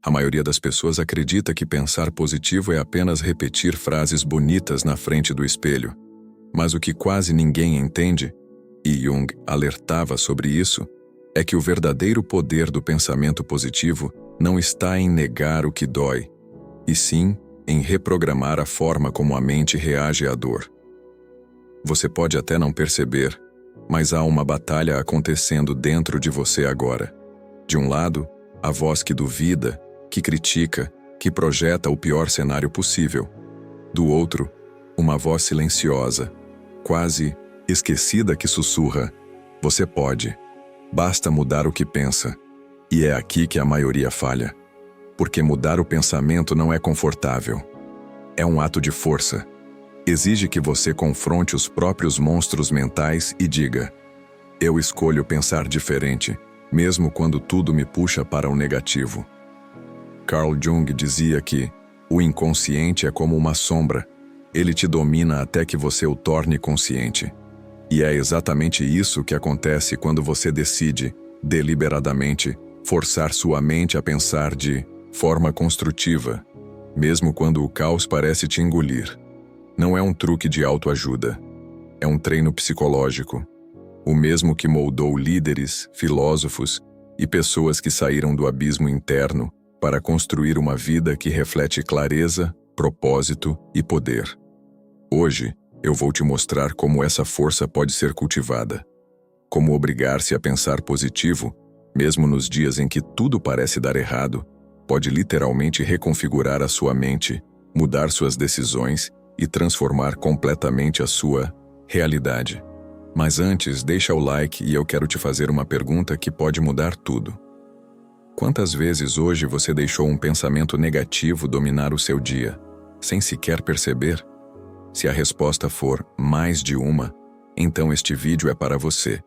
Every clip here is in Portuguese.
A maioria das pessoas acredita que pensar positivo é apenas repetir frases bonitas na frente do espelho. Mas o que quase ninguém entende, e Jung alertava sobre isso, é que o verdadeiro poder do pensamento positivo não está em negar o que dói, e sim em reprogramar a forma como a mente reage à dor. Você pode até não perceber, mas há uma batalha acontecendo dentro de você agora. De um lado, a voz que duvida, que critica, que projeta o pior cenário possível. Do outro, uma voz silenciosa, quase esquecida que sussurra: você pode, basta mudar o que pensa. E é aqui que a maioria falha. Porque mudar o pensamento não é confortável. É um ato de força. Exige que você confronte os próprios monstros mentais e diga: eu escolho pensar diferente, mesmo quando tudo me puxa para o negativo. Carl Jung dizia que o inconsciente é como uma sombra. Ele te domina até que você o torne consciente. E é exatamente isso que acontece quando você decide, deliberadamente, forçar sua mente a pensar de forma construtiva, mesmo quando o caos parece te engolir. Não é um truque de autoajuda. É um treino psicológico. O mesmo que moldou líderes, filósofos e pessoas que saíram do abismo interno para construir uma vida que reflete clareza, propósito e poder. Hoje, eu vou te mostrar como essa força pode ser cultivada. Como obrigar-se a pensar positivo, mesmo nos dias em que tudo parece dar errado, pode literalmente reconfigurar a sua mente, mudar suas decisões e transformar completamente a sua realidade. Mas antes, deixa o like e eu quero te fazer uma pergunta que pode mudar tudo. Quantas vezes hoje você deixou um pensamento negativo dominar o seu dia, sem sequer perceber? Se a resposta for mais de uma, então este vídeo é para você.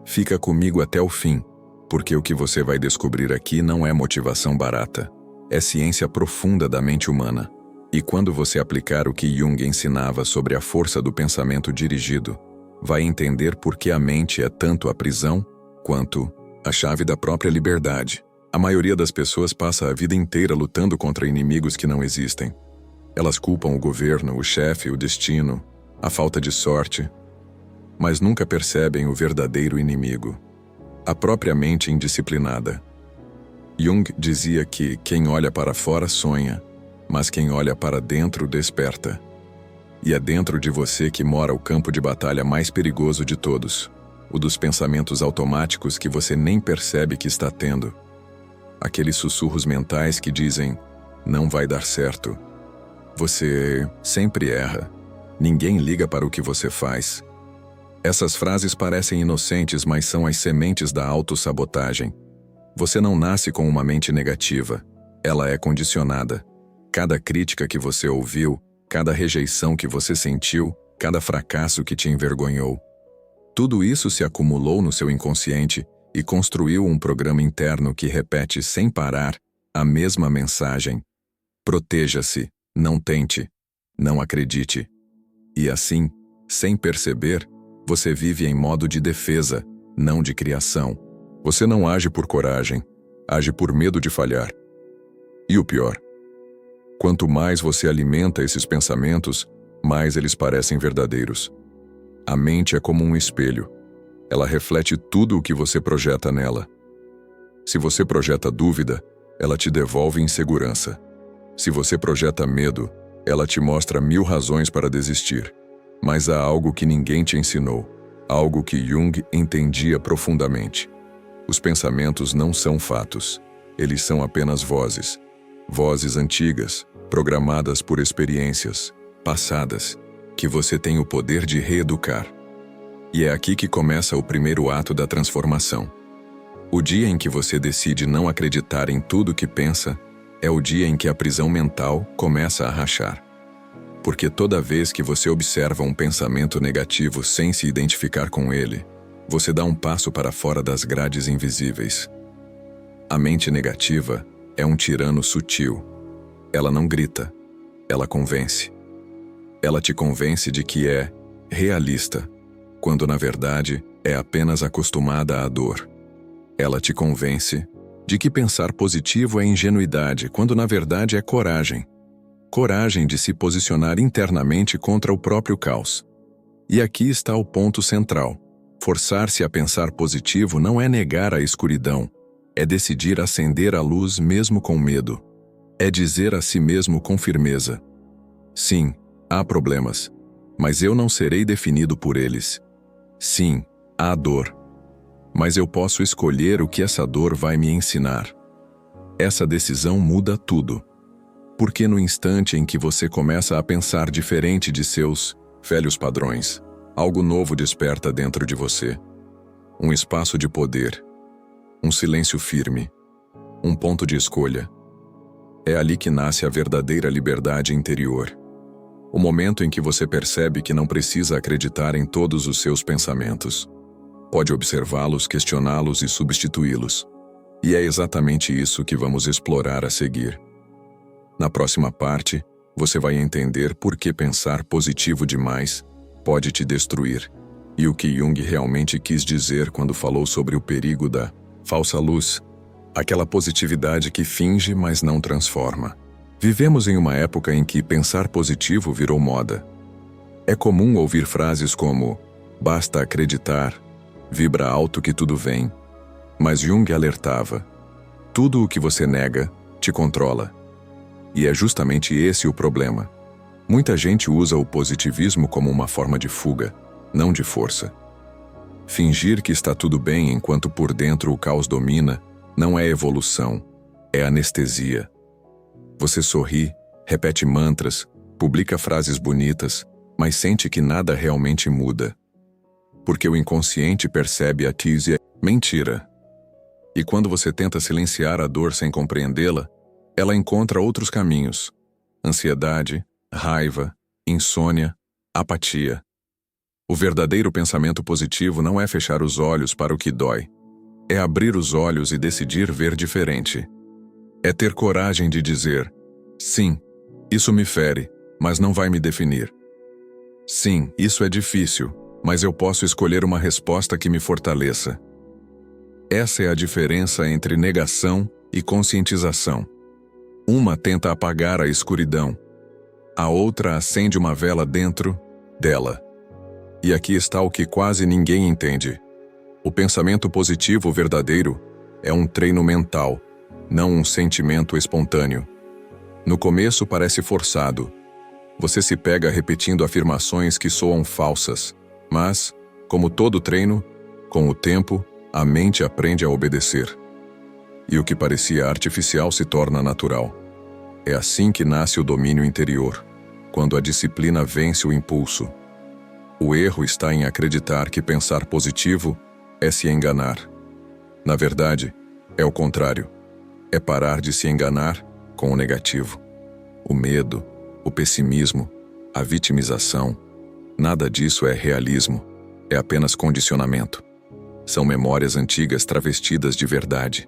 Fica comigo até o fim, porque o que você vai descobrir aqui não é motivação barata. É ciência profunda da mente humana. E quando você aplicar o que Jung ensinava sobre a força do pensamento dirigido, vai entender por que a mente é tanto a prisão, quanto a chave da própria liberdade. A maioria das pessoas passa a vida inteira lutando contra inimigos que não existem. Elas culpam o governo, o chefe, o destino, a falta de sorte, mas nunca percebem o verdadeiro inimigo, a própria mente indisciplinada. Jung dizia que quem olha para fora sonha, mas quem olha para dentro desperta. E é dentro de você que mora o campo de batalha mais perigoso de todos, o dos pensamentos automáticos que você nem percebe que está tendo. Aqueles sussurros mentais que dizem: não vai dar certo. Você sempre erra. Ninguém liga para o que você faz. Essas frases parecem inocentes, mas são as sementes da autossabotagem. Você não nasce com uma mente negativa. Ela é condicionada. Cada crítica que você ouviu, cada rejeição que você sentiu, cada fracasso que te envergonhou. Tudo isso se acumulou no seu inconsciente e construiu um programa interno que repete sem parar a mesma mensagem: proteja-se, não tente, não acredite. E assim, sem perceber, você vive em modo de defesa, não de criação. Você não age por coragem, age por medo de falhar. E o pior: quanto mais você alimenta esses pensamentos, mais eles parecem verdadeiros. A mente é como um espelho. Ela reflete tudo o que você projeta nela. Se você projeta dúvida, ela te devolve insegurança. Se você projeta medo, ela te mostra 1000 razões para desistir. Mas há algo que ninguém te ensinou, algo que Jung entendia profundamente. Os pensamentos não são fatos, eles são apenas vozes. Vozes antigas, programadas por experiências passadas, que você tem o poder de reeducar. E é aqui que começa o primeiro ato da transformação. O dia em que você decide não acreditar em tudo que pensa, é o dia em que a prisão mental começa a rachar. Porque toda vez que você observa um pensamento negativo sem se identificar com ele, você dá um passo para fora das grades invisíveis. A mente negativa é um tirano sutil. Ela não grita, ela convence. Ela te convence de que é realista, quando na verdade é apenas acostumada à dor. Ela te convence de que pensar positivo é ingenuidade, quando na verdade é coragem. Coragem de se posicionar internamente contra o próprio caos. E aqui está o ponto central. Forçar-se a pensar positivo não é negar a escuridão, é decidir acender a luz mesmo com medo. É dizer a si mesmo com firmeza: sim, há problemas, mas eu não serei definido por eles. Sim, há dor, mas eu posso escolher o que essa dor vai me ensinar. Essa decisão muda tudo. Porque no instante em que você começa a pensar diferente de seus velhos padrões, algo novo desperta dentro de você. Um espaço de poder, um silêncio firme, um ponto de escolha. É ali que nasce a verdadeira liberdade interior. O momento em que você percebe que não precisa acreditar em todos os seus pensamentos. Pode observá-los, questioná-los e substituí-los. E é exatamente isso que vamos explorar a seguir. Na próxima parte, você vai entender por que pensar positivo demais pode te destruir, e o que Jung realmente quis dizer quando falou sobre o perigo da falsa luz, aquela positividade que finge, mas não transforma. Vivemos em uma época em que pensar positivo virou moda. É comum ouvir frases como "basta acreditar", "vibra alto que tudo vem". Mas Jung alertava: tudo o que você nega te controla. E é justamente esse o problema. Muita gente usa o positivismo como uma forma de fuga, não de força. Fingir que está tudo bem enquanto por dentro o caos domina não é evolução, é anestesia. Você sorri, repete mantras, publica frases bonitas, mas sente que nada realmente muda. Porque o inconsciente percebe a tísia mentira. E quando você tenta silenciar a dor sem compreendê-la, ela encontra outros caminhos: ansiedade, raiva, insônia, apatia. O verdadeiro pensamento positivo não é fechar os olhos para o que dói. É abrir os olhos e decidir ver diferente. É ter coragem de dizer: sim, isso me fere, mas não vai me definir. Sim, isso é difícil, mas eu posso escolher uma resposta que me fortaleça. Essa é a diferença entre negação e conscientização. Uma tenta apagar a escuridão. A outra acende uma vela dentro dela. E aqui está o que quase ninguém entende. O pensamento positivo verdadeiro é um treino mental, não um sentimento espontâneo. No começo parece forçado. Você se pega repetindo afirmações que soam falsas, mas, como todo treino, com o tempo, a mente aprende a obedecer. E o que parecia artificial se torna natural. É assim que nasce o domínio interior, quando a disciplina vence o impulso. O erro está em acreditar que pensar positivo é se enganar. Na verdade, é o contrário. É parar de se enganar com o negativo. O medo, o pessimismo, a vitimização. Nada disso é realismo. É apenas condicionamento. São memórias antigas travestidas de verdade.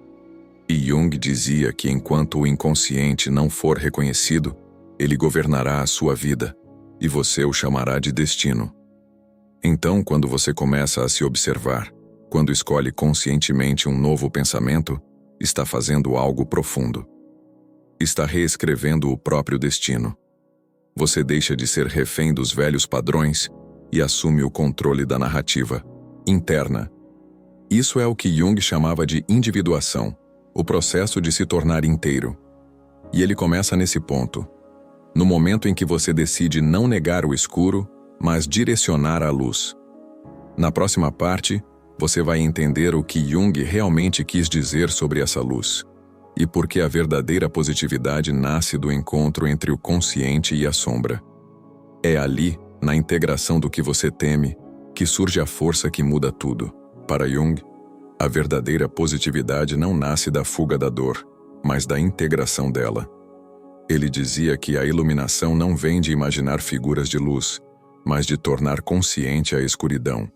E Jung dizia que enquanto o inconsciente não for reconhecido, ele governará a sua vida, e você o chamará de destino. Então, quando você começa a se observar, quando escolhe conscientemente um novo pensamento, está fazendo algo profundo. Está reescrevendo o próprio destino. Você deixa de ser refém dos velhos padrões e assume o controle da narrativa interna. Isso é o que Jung chamava de individuação, o processo de se tornar inteiro. E ele começa nesse ponto. No momento em que você decide não negar o escuro, mas direcionar a luz. Na próxima parte, você vai entender o que Jung realmente quis dizer sobre essa luz, e por que a verdadeira positividade nasce do encontro entre o consciente e a sombra. É ali, na integração do que você teme, que surge a força que muda tudo. Para Jung, a verdadeira positividade não nasce da fuga da dor, mas da integração dela. Ele dizia que a iluminação não vem de imaginar figuras de luz, mas de tornar consciente a escuridão.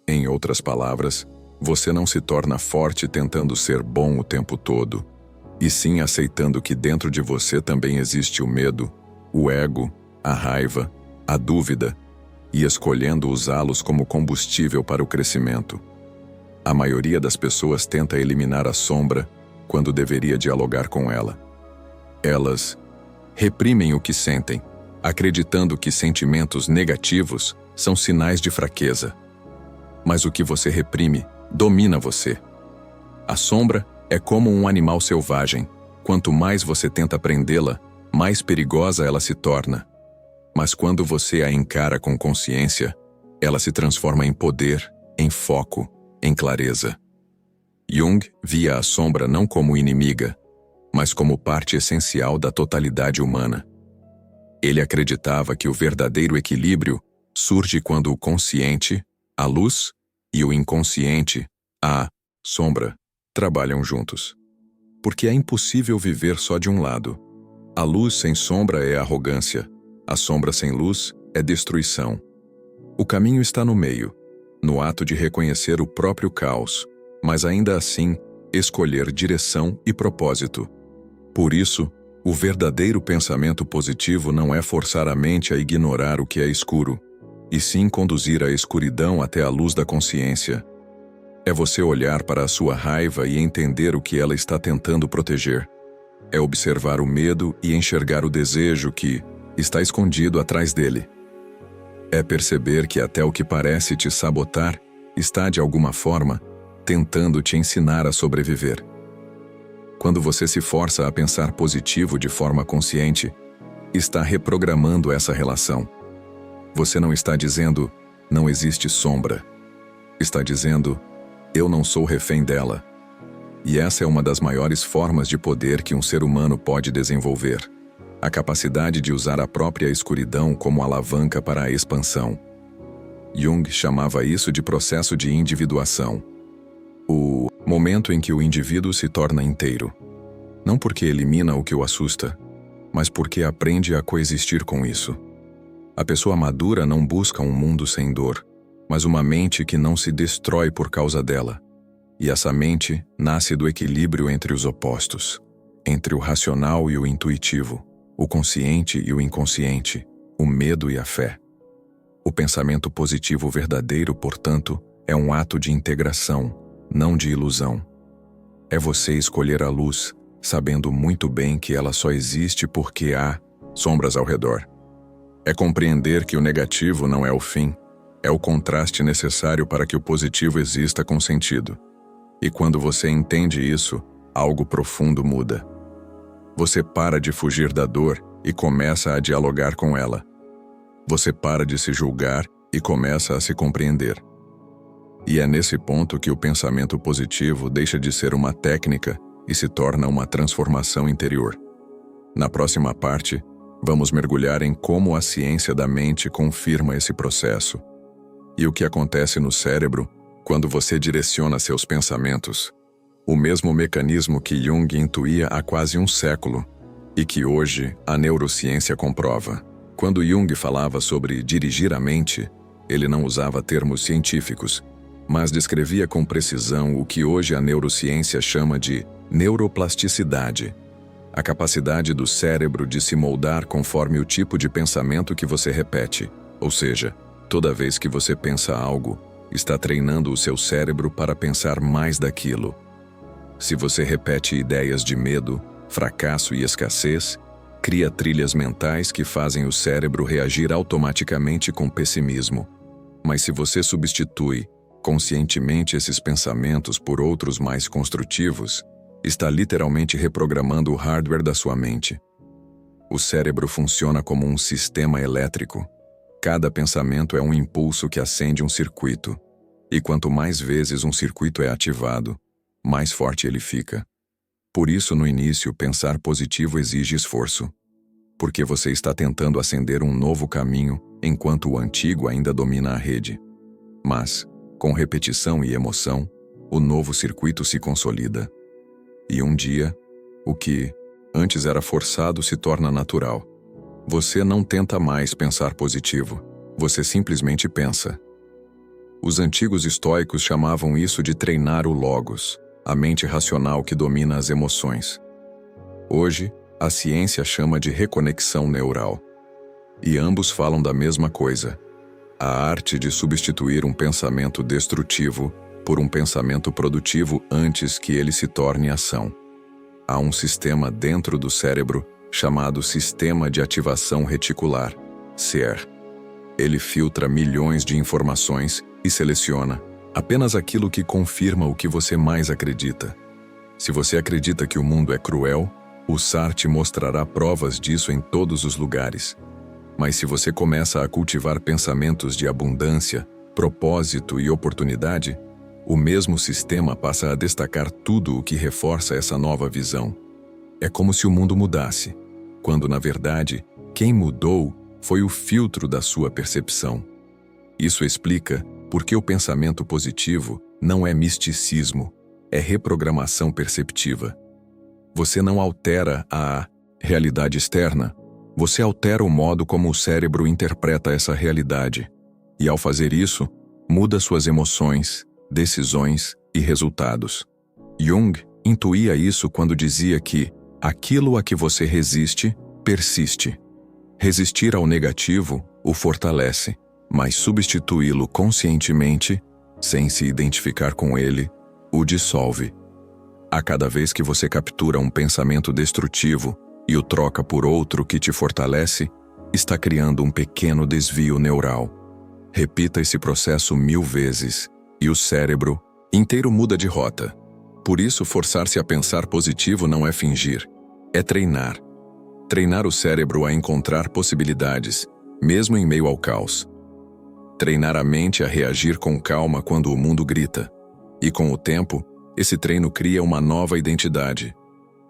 Em outras palavras, você não se torna forte tentando ser bom o tempo todo, e sim aceitando que dentro de você também existe o medo, o ego, a raiva, a dúvida, e escolhendo usá-los como combustível para o crescimento. A maioria das pessoas tenta eliminar a sombra quando deveria dialogar com ela. Elas reprimem o que sentem, acreditando que sentimentos negativos são sinais de fraqueza. Mas o que você reprime domina você. A sombra é como um animal selvagem. Quanto mais você tenta prendê-la, mais perigosa ela se torna. Mas quando você a encara com consciência, ela se transforma em poder, em foco, em clareza. Jung via a sombra não como inimiga, mas como parte essencial da totalidade humana. Ele acreditava que o verdadeiro equilíbrio surge quando o consciente, a luz, e o inconsciente, a sombra, trabalham juntos. Porque é impossível viver só de um lado. A luz sem sombra é arrogância, a sombra sem luz é destruição. O caminho está no meio, no ato de reconhecer o próprio caos, mas ainda assim escolher direção e propósito. Por isso, o verdadeiro pensamento positivo não é forçar a mente a ignorar o que é escuro, e sim conduzir a escuridão até a luz da consciência. É você olhar para a sua raiva e entender o que ela está tentando proteger. É observar o medo e enxergar o desejo que está escondido atrás dele. É perceber que até o que parece te sabotar está, de alguma forma, tentando te ensinar a sobreviver. Quando você se força a pensar positivo de forma consciente, está reprogramando essa relação. Você não está dizendo, não existe sombra. Está dizendo, eu não sou refém dela. E essa é uma das maiores formas de poder que um ser humano pode desenvolver. A capacidade de usar a própria escuridão como alavanca para a expansão. Jung chamava isso de processo de individuação. O momento em que o indivíduo se torna inteiro. Não porque elimina o que o assusta, mas porque aprende a coexistir com isso. A pessoa madura não busca um mundo sem dor, mas uma mente que não se destrói por causa dela. E essa mente nasce do equilíbrio entre os opostos, entre o racional e o intuitivo, o consciente e o inconsciente, o medo e a fé. O pensamento positivo verdadeiro, portanto, é um ato de integração, não de ilusão. É você escolher a luz, sabendo muito bem que ela só existe porque há sombras ao redor. É compreender que o negativo não é o fim, é o contraste necessário para que o positivo exista com sentido. E quando você entende isso, algo profundo muda. Você para de fugir da dor e começa a dialogar com ela. Você para de se julgar e começa a se compreender. E é nesse ponto que o pensamento positivo deixa de ser uma técnica e se torna uma transformação interior. Na próxima parte, vamos mergulhar em como a ciência da mente confirma esse processo e o que acontece no cérebro quando você direciona seus pensamentos. O mesmo mecanismo que Jung intuía há quase um século e que hoje a neurociência comprova. Quando Jung falava sobre dirigir a mente, ele não usava termos científicos, mas descrevia com precisão o que hoje a neurociência chama de neuroplasticidade, a capacidade do cérebro de se moldar conforme o tipo de pensamento que você repete, ou seja, toda vez que você pensa algo, está treinando o seu cérebro para pensar mais daquilo. Se você repete ideias de medo, fracasso e escassez, cria trilhas mentais que fazem o cérebro reagir automaticamente com pessimismo. Mas se você substitui conscientemente esses pensamentos por outros mais construtivos, está literalmente reprogramando o hardware da sua mente. O cérebro funciona como um sistema elétrico. Cada pensamento é um impulso que acende um circuito, e quanto mais vezes um circuito é ativado, mais forte ele fica. Por isso, no início, pensar positivo exige esforço, porque você está tentando acender um novo caminho enquanto o antigo ainda domina a rede. Mas, com repetição e emoção, o novo circuito se consolida. E um dia, o que antes era forçado se torna natural. Você não tenta mais pensar positivo, você simplesmente pensa. Os antigos estoicos chamavam isso de treinar o logos, a mente racional que domina as emoções. Hoje, a ciência chama de reconexão neural. E ambos falam da mesma coisa: a arte de substituir um pensamento destrutivo por um pensamento produtivo antes que ele se torne ação. há um sistema dentro do cérebro chamado Sistema de Ativação Reticular, SER. Ele filtra milhões de informações e seleciona apenas aquilo que confirma o que você mais acredita. Se você acredita que o mundo é cruel, o SAR te mostrará provas disso em todos os lugares. Mas se você começa a cultivar pensamentos de abundância, propósito e oportunidade, o mesmo sistema passa a destacar tudo o que reforça essa nova visão. É como se o mundo mudasse, quando, na verdade, quem mudou foi o filtro da sua percepção. Isso explica por que o pensamento positivo não é misticismo, é reprogramação perceptiva. Você não altera a realidade externa, você altera o modo como o cérebro interpreta essa realidade. E ao fazer isso, muda suas emoções, decisões e resultados. Jung intuía isso quando dizia que aquilo a que você resiste, persiste. Resistir ao negativo o fortalece, mas substituí-lo conscientemente, sem se identificar com ele, o dissolve. A cada vez que você captura um pensamento destrutivo e o troca por outro que te fortalece, está criando um pequeno desvio neural. Repita esse processo 1000 vezes e o cérebro inteiro muda de rota. Por isso, forçar-se a pensar positivo não é fingir, é treinar. Treinar o cérebro a encontrar possibilidades, mesmo em meio ao caos. Treinar a mente a reagir com calma quando o mundo grita. E com o tempo, esse treino cria uma nova identidade.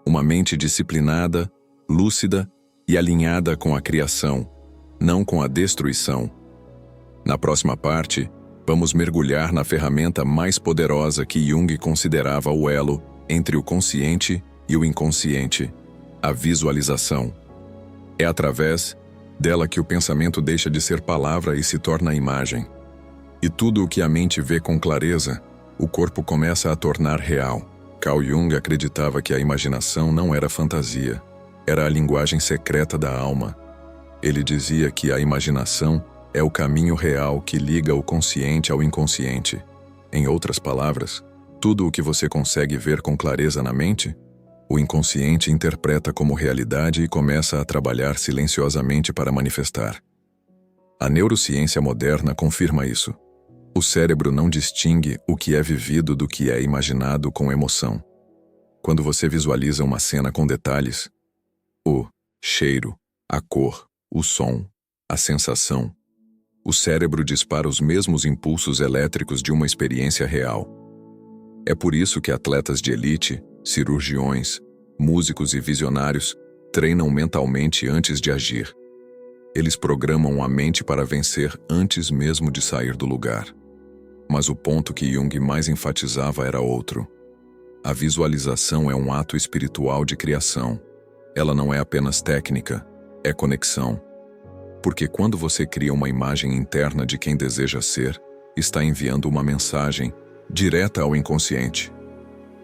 Uma mente disciplinada, lúcida e alinhada com a criação, não com a destruição. Na próxima parte, vamos mergulhar na ferramenta mais poderosa que Jung considerava o elo entre o consciente e o inconsciente, a visualização. É através dela que o pensamento deixa de ser palavra e se torna imagem. E tudo o que a mente vê com clareza, o corpo começa a tornar real. Carl Jung acreditava que a imaginação não era fantasia, era a linguagem secreta da alma. Ele dizia que a imaginação é o caminho real que liga o consciente ao inconsciente. Em outras palavras, tudo o que você consegue ver com clareza na mente, o inconsciente interpreta como realidade e começa a trabalhar silenciosamente para manifestar. A neurociência moderna confirma isso. O cérebro não distingue o que é vivido do que é imaginado com emoção. Quando você visualiza uma cena com detalhes, o cheiro, a cor, o som, a sensação, o cérebro dispara os mesmos impulsos elétricos de uma experiência real. É por isso que atletas de elite, cirurgiões, músicos e visionários treinam mentalmente antes de agir. Eles programam a mente para vencer antes mesmo de sair do lugar. Mas o ponto que Jung mais enfatizava era outro. A visualização é um ato espiritual de criação. Ela não é apenas técnica, é conexão. Porque quando você cria uma imagem interna de quem deseja ser, está enviando uma mensagem direta ao inconsciente.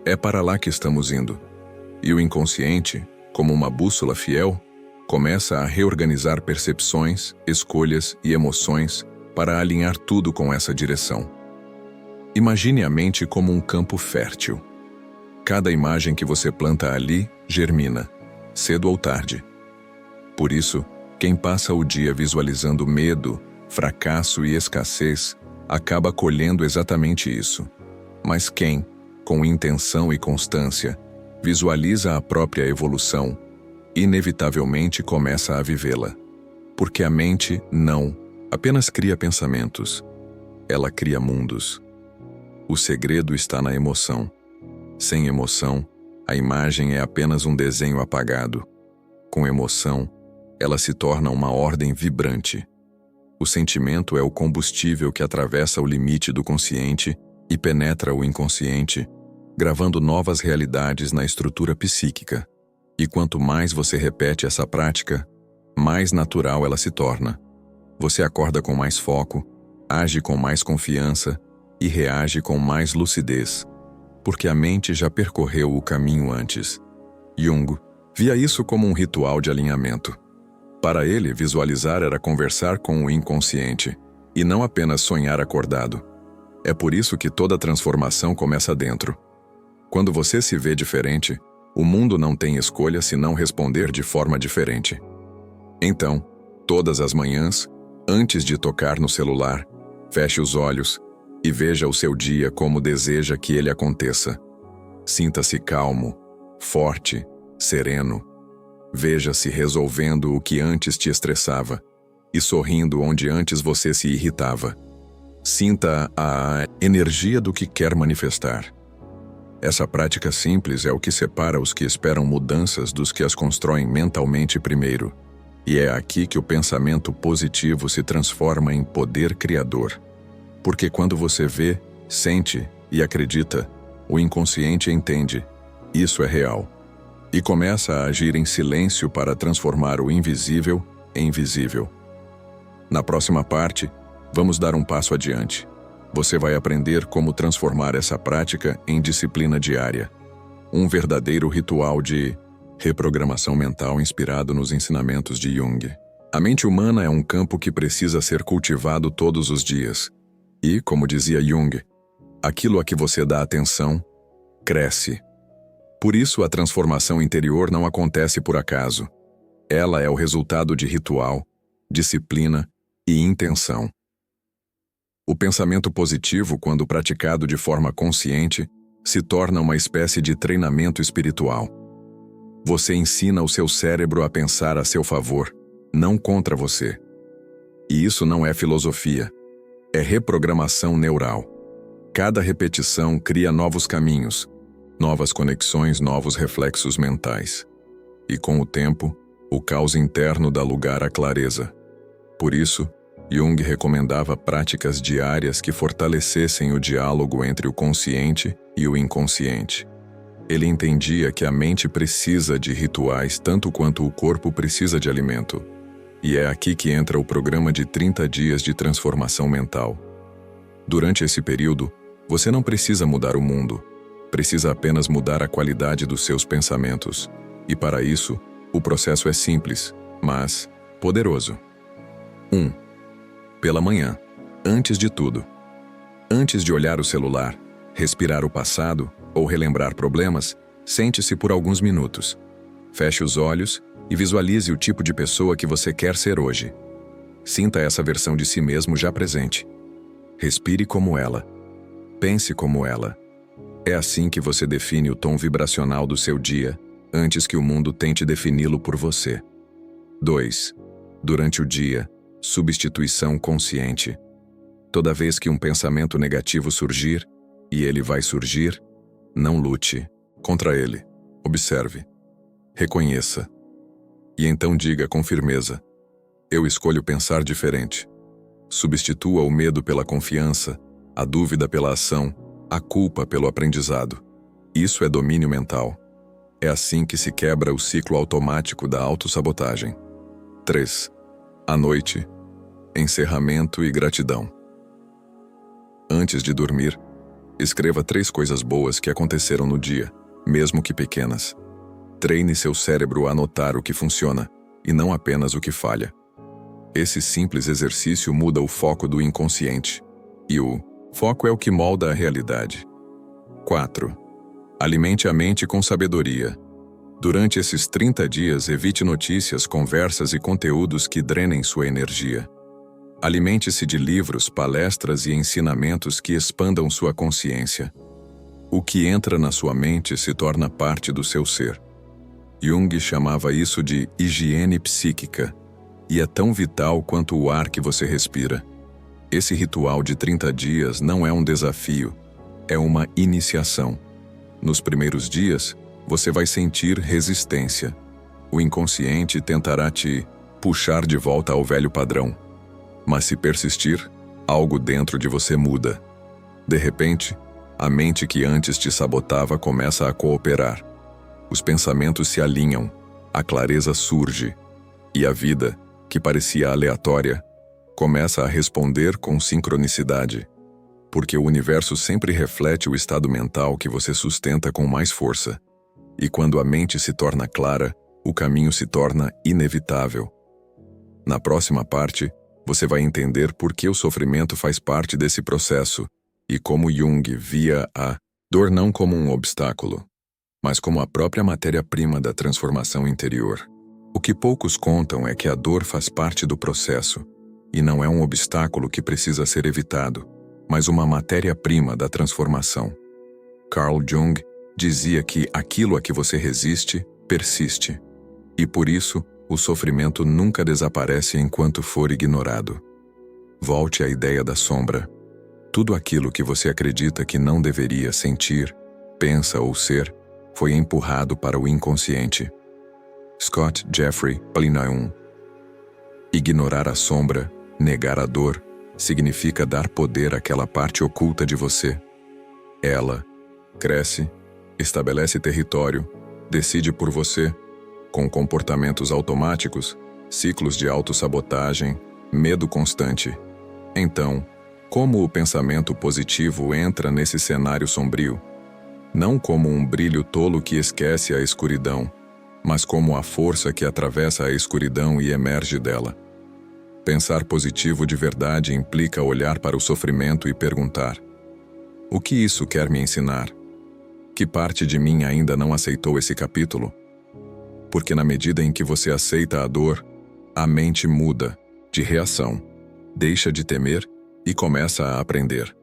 É para lá que estamos indo. E o inconsciente, como uma bússola fiel, começa a reorganizar percepções, escolhas e emoções para alinhar tudo com essa direção. Imagine a mente como um campo fértil. Cada imagem que você planta ali germina, cedo ou tarde. Por isso, quem passa o dia visualizando medo, fracasso e escassez, acaba colhendo exatamente isso. Mas quem, com intenção e constância, visualiza a própria evolução, inevitavelmente começa a vivê-la. Porque a mente não apenas cria pensamentos, ela cria mundos. O segredo está na emoção. Sem emoção, a imagem é apenas um desenho apagado. Com emoção, ela se torna uma ordem vibrante. O sentimento é o combustível que atravessa o limite do consciente e penetra o inconsciente, gravando novas realidades na estrutura psíquica. E quanto mais você repete essa prática, mais natural ela se torna. Você acorda com mais foco, age com mais confiança e reage com mais lucidez, porque a mente já percorreu o caminho antes. Jung via isso como um ritual de alinhamento. Para ele, visualizar era conversar com o inconsciente, e não apenas sonhar acordado. É por isso que toda transformação começa dentro. Quando você se vê diferente, O mundo não tem escolha se não responder de forma diferente. Então, todas as manhãs, antes de tocar no celular, feche os olhos e veja o seu dia como deseja que ele aconteça. Sinta-se calmo, forte, sereno. Veja-se resolvendo o que antes te estressava e sorrindo onde antes você se irritava. Sinta a energia do que quer manifestar. Essa prática simples é o que separa os que esperam mudanças dos que as constroem mentalmente primeiro. E é aqui que o pensamento positivo se transforma em poder criador. Porque quando você vê, sente e acredita, o inconsciente entende. Isso é real. E começa a agir em silêncio para transformar o invisível em visível. Na próxima parte, vamos dar um passo adiante. Você vai aprender como transformar essa prática em disciplina diária. Um verdadeiro ritual de reprogramação mental inspirado nos ensinamentos de Jung. A mente humana é um campo que precisa ser cultivado todos os dias. E, como dizia Jung, aquilo a que você dá atenção, cresce. Por isso, a transformação interior não acontece por acaso. Ela é o resultado de ritual, disciplina e intenção. O pensamento positivo, quando praticado de forma consciente, se torna uma espécie de treinamento espiritual. Você ensina o seu cérebro a pensar a seu favor, não contra você. E isso não é filosofia, é reprogramação neural. Cada repetição cria novos caminhos, novas conexões, novos reflexos mentais. E com o tempo, o caos interno dá lugar à clareza. Por isso, Jung recomendava práticas diárias que fortalecessem o diálogo entre o consciente e o inconsciente. Ele entendia que a mente precisa de rituais tanto quanto o corpo precisa de alimento. E é aqui que entra o programa de 30 dias de transformação mental. Durante esse período, você não precisa mudar o mundo, precisa apenas mudar a qualidade dos seus pensamentos. E para isso, o processo é simples, mas poderoso. 1. Pela manhã, antes de tudo. Antes de olhar o celular, respirar o passado ou relembrar problemas, sente-se por alguns minutos. Feche os olhos e visualize o tipo de pessoa que você quer ser hoje. Sinta essa versão de si mesmo já presente. Respire como ela. Pense como ela. É assim que você define o tom vibracional do seu dia, antes que o mundo tente defini-lo por você. 2. Durante o dia, substituição consciente. Toda vez que um pensamento negativo surgir, e ele vai surgir, não lute contra ele. Observe. Reconheça. E então diga com firmeza: eu escolho pensar diferente. Substitua o medo pela confiança, a dúvida pela ação, a culpa pelo aprendizado. Isso é domínio mental. É assim que se quebra o ciclo automático da autossabotagem. 3. À noite, encerramento e gratidão. Antes de dormir, escreva 3 coisas boas que aconteceram no dia, mesmo que pequenas. Treine seu cérebro a notar o que funciona, e não apenas o que falha. Esse simples exercício muda o foco do inconsciente. E o foco é o que molda a realidade. 4. Alimente a mente com sabedoria. Durante esses 30 dias, evite notícias, conversas e conteúdos que drenem sua energia. Alimente-se de livros, palestras e ensinamentos que expandam sua consciência. O que entra na sua mente se torna parte do seu ser. Jung chamava isso de higiene psíquica, e é tão vital quanto o ar que você respira. Esse ritual de 30 dias não é um desafio, é uma iniciação. Nos primeiros dias, você vai sentir resistência. O inconsciente tentará te puxar de volta ao velho padrão. Mas se persistir, algo dentro de você muda. De repente, a mente que antes te sabotava começa a cooperar. Os pensamentos se alinham, a clareza surge, e a vida, que parecia aleatória, começa a responder com sincronicidade, porque o universo sempre reflete o estado mental que você sustenta com mais força. E quando a mente se torna clara, o caminho se torna inevitável. Na próxima parte, você vai entender por que o sofrimento faz parte desse processo e como Jung via a dor não como um obstáculo, mas como a própria matéria-prima da transformação interior. O que poucos contam é que a dor faz parte do processo, e não é um obstáculo que precisa ser evitado, mas uma matéria-prima da transformação. Carl Jung dizia que aquilo a que você resiste, persiste. E por isso, o sofrimento nunca desaparece enquanto for ignorado. Volte à ideia da sombra. Tudo aquilo que você acredita que não deveria sentir, pensa ou ser, foi empurrado para o inconsciente. Scott Jeffrey Palinaum. Ignorar a sombra, negar a dor, significa dar poder àquela parte oculta de você. Ela cresce, estabelece território, decide por você, com comportamentos automáticos, ciclos de autossabotagem, medo constante. Então, como o pensamento positivo entra nesse cenário sombrio? Não como um brilho tolo que esquece a escuridão, mas como a força que atravessa a escuridão e emerge dela. Pensar positivo de verdade implica olhar para o sofrimento e perguntar: o que isso quer me ensinar? Que parte de mim ainda não aceitou esse capítulo? Porque na medida em que você aceita a dor, a mente muda de reação, deixa de temer e começa a aprender.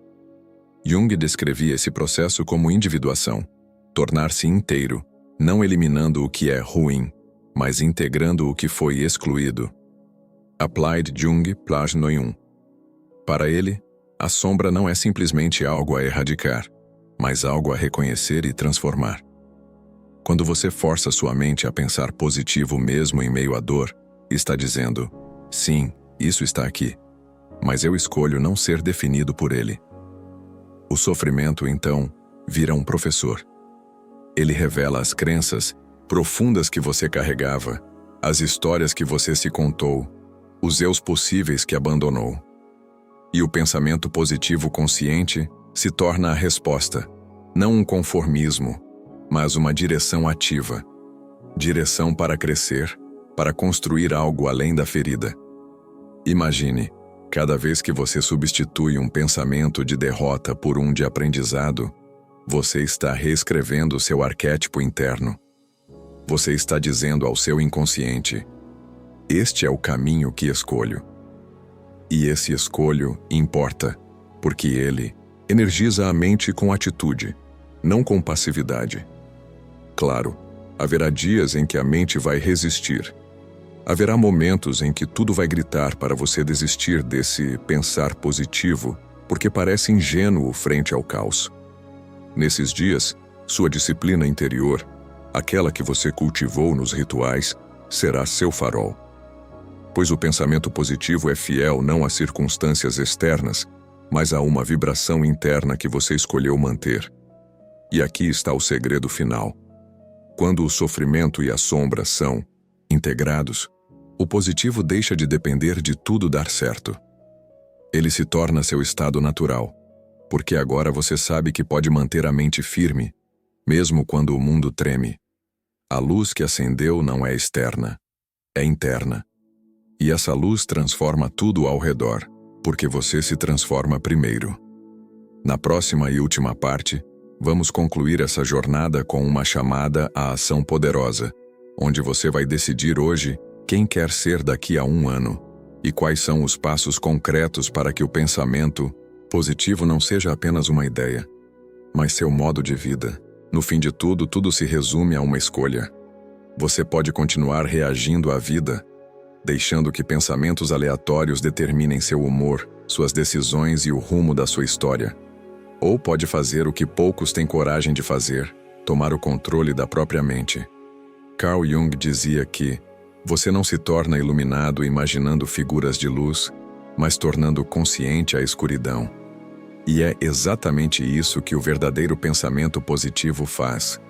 Jung descrevia esse processo como individuação, tornar-se inteiro, não eliminando o que é ruim, mas integrando o que foi excluído. Applied Jung Plagnoyun. Para ele, a sombra não é simplesmente algo a erradicar, mas algo a reconhecer e transformar. Quando você força sua mente a pensar positivo mesmo em meio à dor, está dizendo: sim, isso está aqui, mas eu escolho não ser definido por ele. O sofrimento, então, vira um professor. Ele revela as crenças profundas que você carregava, as histórias que você se contou, os eus possíveis que abandonou. E o pensamento positivo consciente se torna a resposta, não um conformismo, mas uma direção ativa. Direção para crescer, para construir algo além da ferida. Imagine, cada vez que você substitui um pensamento de derrota por um de aprendizado, você está reescrevendo seu arquétipo interno. Você está dizendo ao seu inconsciente: este é o caminho que escolho. E esse escolho importa, porque ele energiza a mente com atitude, não com passividade. Claro, haverá dias em que a mente vai resistir. Haverá momentos em que tudo vai gritar para você desistir desse pensar positivo, porque parece ingênuo frente ao caos. Nesses dias, sua disciplina interior, aquela que você cultivou nos rituais, será seu farol. Pois o pensamento positivo é fiel não às circunstâncias externas, mas a uma vibração interna que você escolheu manter. E aqui está o segredo final. Quando o sofrimento e a sombra são integrados, o positivo deixa de depender de tudo dar certo. Ele se torna seu estado natural, porque agora você sabe que pode manter a mente firme, mesmo quando o mundo treme. A luz que acendeu não é externa, é interna. E essa luz transforma tudo ao redor, porque você se transforma primeiro. Na próxima e última parte, vamos concluir essa jornada com uma chamada à ação poderosa, onde você vai decidir hoje quem quer ser daqui a 1 ano e quais são os passos concretos para que o pensamento positivo não seja apenas uma ideia, mas seu modo de vida. No fim de tudo, tudo se resume a uma escolha. Você pode continuar reagindo à vida, deixando que pensamentos aleatórios determinem seu humor, suas decisões e o rumo da sua história. Ou pode fazer o que poucos têm coragem de fazer, tomar o controle da própria mente. Carl Jung dizia que você não se torna iluminado imaginando figuras de luz, mas tornando consciente a escuridão. E é exatamente isso que o verdadeiro pensamento positivo faz.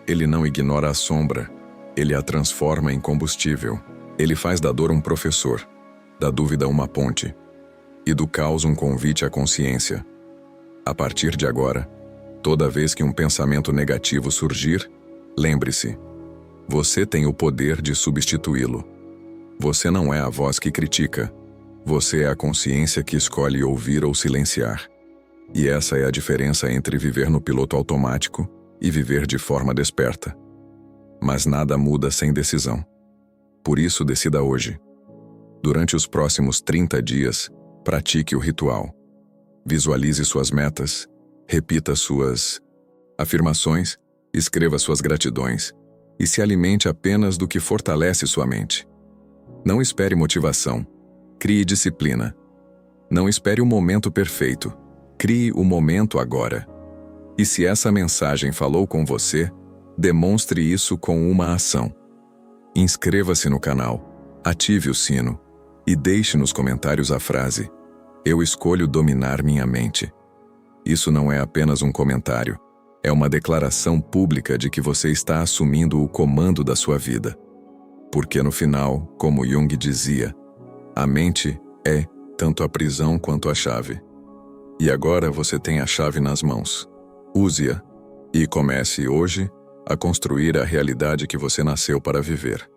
Ele não ignora a sombra, ele a transforma em combustível. Ele faz da dor um professor, da dúvida uma ponte, e do caos um convite à consciência. A partir de agora, toda vez que um pensamento negativo surgir, lembre-se: você tem o poder de substituí-lo. Você não é a voz que critica, você é a consciência que escolhe ouvir ou silenciar. E essa é a diferença entre viver no piloto automático e viver de forma desperta. Mas nada muda sem decisão. Por isso, decida hoje. Durante os próximos 30 dias, pratique o ritual. Visualize suas metas, repita suas afirmações, escreva suas gratidões e se alimente apenas do que fortalece sua mente. Não espere motivação, crie disciplina. Não espere o momento perfeito, crie o momento agora. E se essa mensagem falou com você, demonstre isso com uma ação. Inscreva-se no canal, ative o sino e deixe nos comentários a frase: "Eu escolho dominar minha mente". Isso não é apenas um comentário, é uma declaração pública de que você está assumindo o comando da sua vida. Porque no final, como Jung dizia, a mente é tanto a prisão quanto a chave. E agora você tem a chave nas mãos. Use-a e comece hoje a construir a realidade que você nasceu para viver.